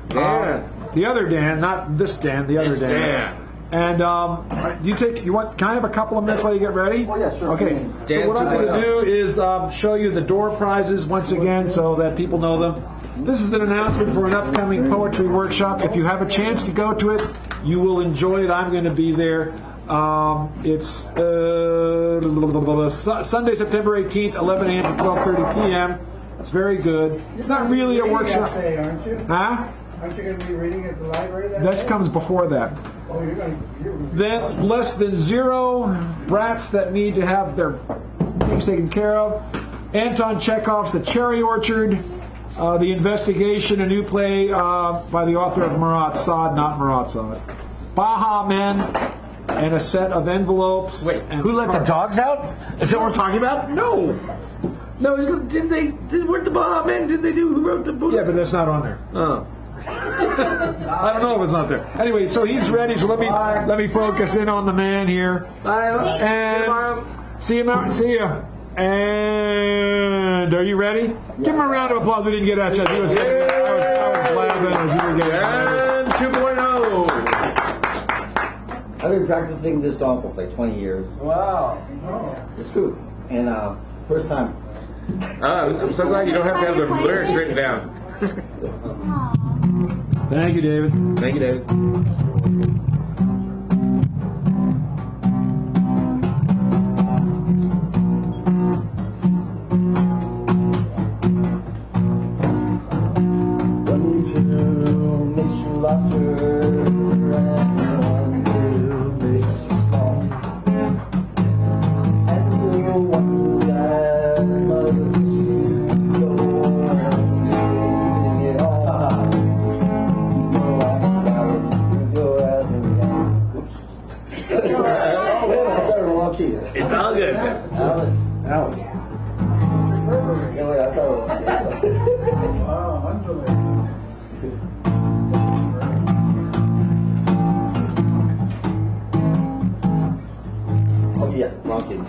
The other Dan, not this Dan, the other It's Dan. Dan. And can I have a couple of minutes while you get ready? Oh, yeah, sure. Okay, so what I'm going to do is show you the door prizes once again so that people know them. This is an announcement for an upcoming poetry workshop. If you have a chance to go to it, you will enjoy it. I'm going to be there. It's Sunday, September 18th, 11 a.m. to 12:30 p.m. It's very good. It's not really a workshop. Aren't you? Huh? Aren't you going to be reading at the library that That day? comes before that. Oh, you're going to... Then less than 0 brats that need to have their things taken care of. Anton Chekhov's The Cherry Orchard. The Investigation, a new play by the author of Marat Sade, not Marat Sade. Baha Men, and a set of envelopes. Wait, and who let the dogs out? Is that what we're talking about? No. No, weren't the Baha Men? Who wrote the book? Yeah, but that's not on there. Oh. I don't know if it's not there. Anyway, so he's ready. So let me focus in on the man here. Bye. And see you, Martin. See you. And are you ready? Give him a round of applause. We didn't get at you. I was laughing as you were getting. And 2.0. I've been practicing this song for like 20 years. Wow. It's true. And first time. I'm so glad you don't have to have the lyrics written down. Thank you, David. Thank you, David. It's all good. Alex. Wow, unbelievable. Oh yeah, wrong kid.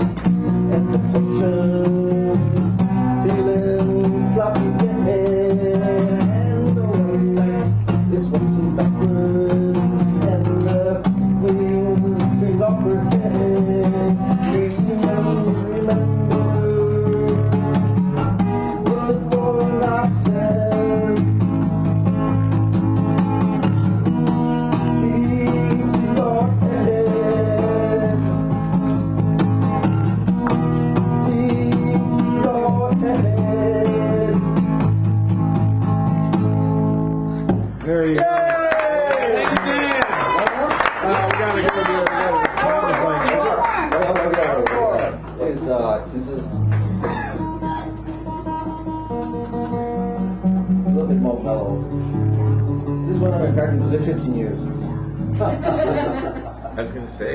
at the function, feeling sloppy head, and the one night is walking backwards, and the wings bring up her head. Remember what Warlock said. Keep your head. Keep your head. Very good. Thank you, Dan. We gotta go do it again. This is a little bit more mellow. This is one I've been practicing for 15 years. I was gonna say.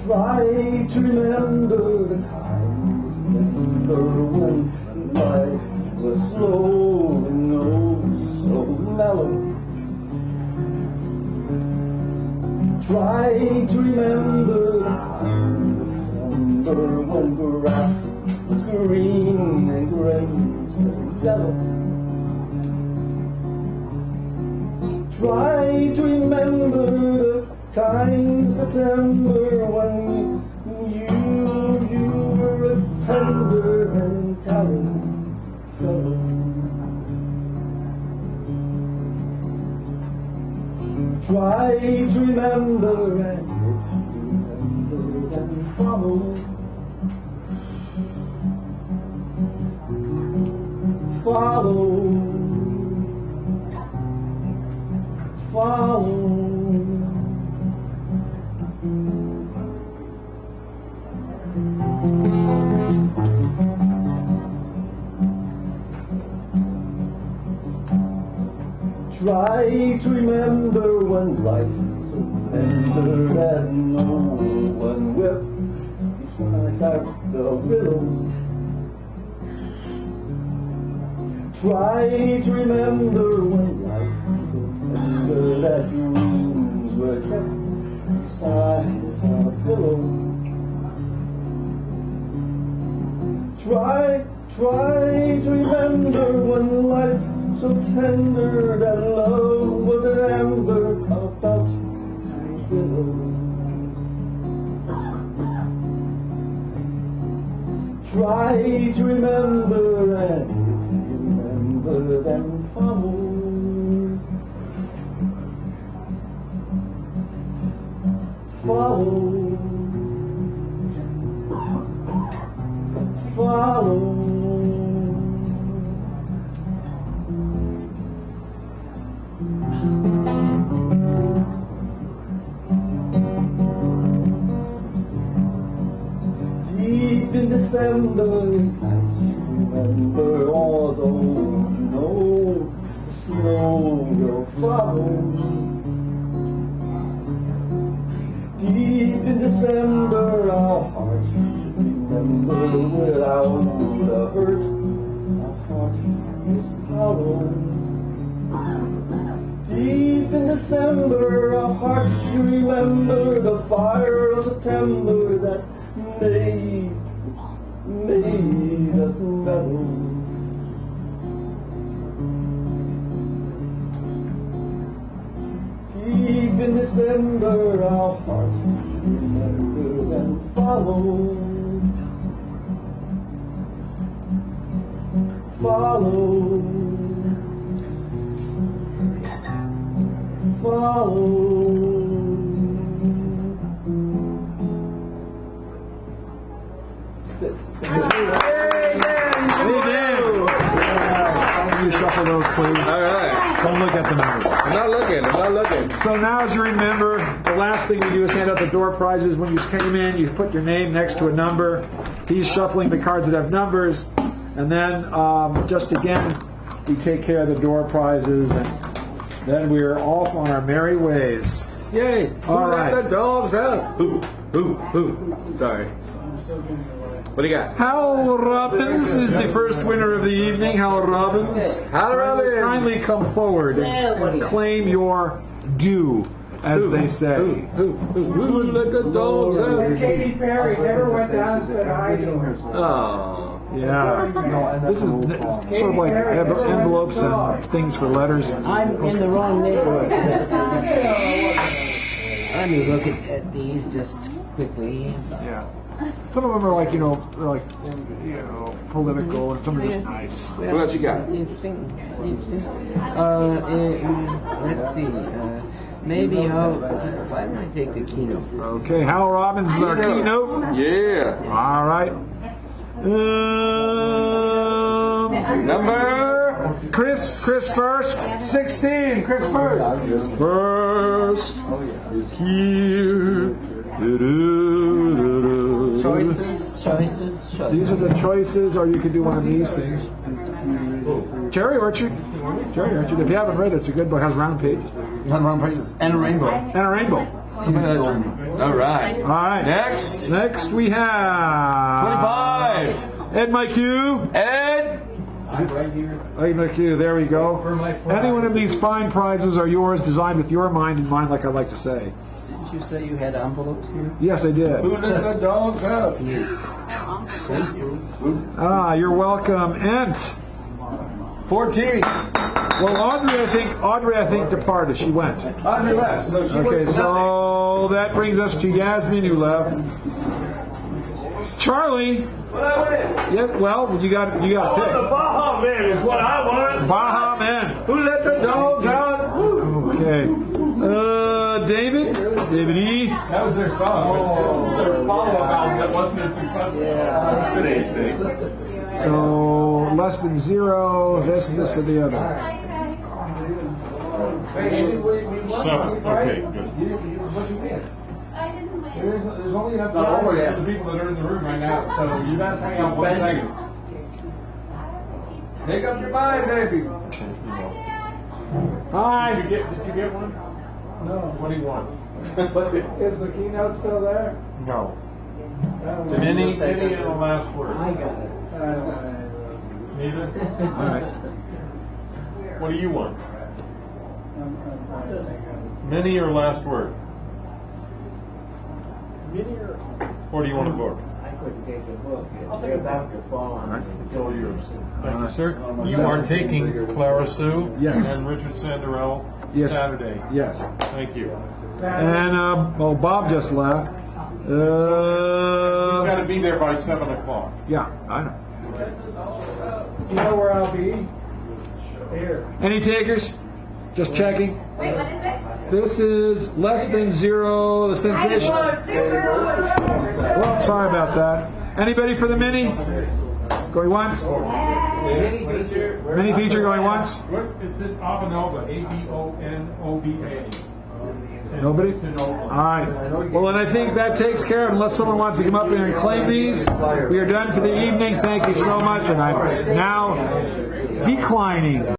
Try to remember the times, remember when life was slow and oh so mellow. Try to remember the times, remember when grass was green and grains were yellow. Try to remember the kind September when you were a tender and caring fellow. Try to remember, and if you remember, then follow. Follow. Follow. Try to remember when life was so tender that no one wept beside the willow. Try to remember when life was so tender that dreams were kept beside the pillow. Try to remember when life so tender that love was an amber about your pillow. Try to remember, and if you remember, then follow. Follow. Follow. Deep in December is nice to remember, although you know the snow will follow. Deep in December our hearts should remember without a hurt. Our heart is hollow. Deep in December our hearts should remember the fire of September that made us mellow. Deep in December our hearts should remember and follow. Follow. Follow. You shuffle those, please. All right. Don't look at the numbers. I'm not looking. So now, as you remember, the last thing we do is hand out the door prizes. When you came in, you put your name next to a number. He's shuffling the cards that have numbers. And then, just again, we take care of the door prizes. And then we're off on our merry ways. Yay! All right. Let the dogs out. Ooh. Sorry. What do you got? Hal Robbins is the first winner of the evening. Hal Robbins. Hal Robbins. Kindly come forward and claim your due, as they say. Ooh, let the dogs out. Katy Perry never went down and said hi to her. Oh. Yeah. This is sort of like envelopes and things for letters. I'm in the wrong neighborhood. Let me look at these just quickly. Yeah. Some of them are like, they're like, political, and some are just nice. What else you got? Interesting. Let's see. Maybe why don't I take the keynote? Okay, Hal Robbins is our keynote. Yeah. All right. Number Chris first. 16. Chris first. First is here. Choices. These are the choices, or you could do one of these things. Cherry Orchard. If you haven't read it, it's a good book. It has round pages. And a rainbow. All right. All right. Next we have 25. Ed McHugh. Ed McHugh. There we go. Any one of these fine prizes are yours, designed with your mind in mind, like I like to say. Didn't you say you had envelopes here? Yes, I did. Who let the dogs out? Thank you. You're welcome. And 14. well, Audrey, I think departed. She went. Audrey left. So she Okay, went so that brings us to Yasmin, who left. Charlie. What I win? Yeah, well, you got to pick. The Baja Man is what I want. Baja Man. Who let the dogs out? Okay. David E. That was their song. This is their follow-up album that wasn't as successful. That's today's thing. So less than 0. This, or the other. 7. Okay, good. There's only enough time for the people that are in the room right now, so you guys hang out 1 second. Make up your mind, baby. Hi. Did you get one? No. What do you want? Is the keynote still there? No. Any in the last word? I got it. Neither? All right. What do you want? Many or last word? Or do you want a book? I couldn't take the book. They're about to fall on me. It's all yours. Thank you, sir. You are taking Clara Sue Yes. and Richard Sandarell Yes. Saturday. Yes. Thank you. And Bob just left. He's got to be there by 7 o'clock. Yeah, I know. You know where I'll be? Here. Any takers? Just checking. Wait, what is it? This is less than 0. The sensation. Well, sorry about that. Anybody for the mini? Going once? Mini feature going once? It's in Avanova, Abonoba. Nobody? It's in Oakland. All right. Well, then I think that takes care of it. Unless someone wants to come up here and claim these, we are done for the evening. Thank you so much. And I'm now declining.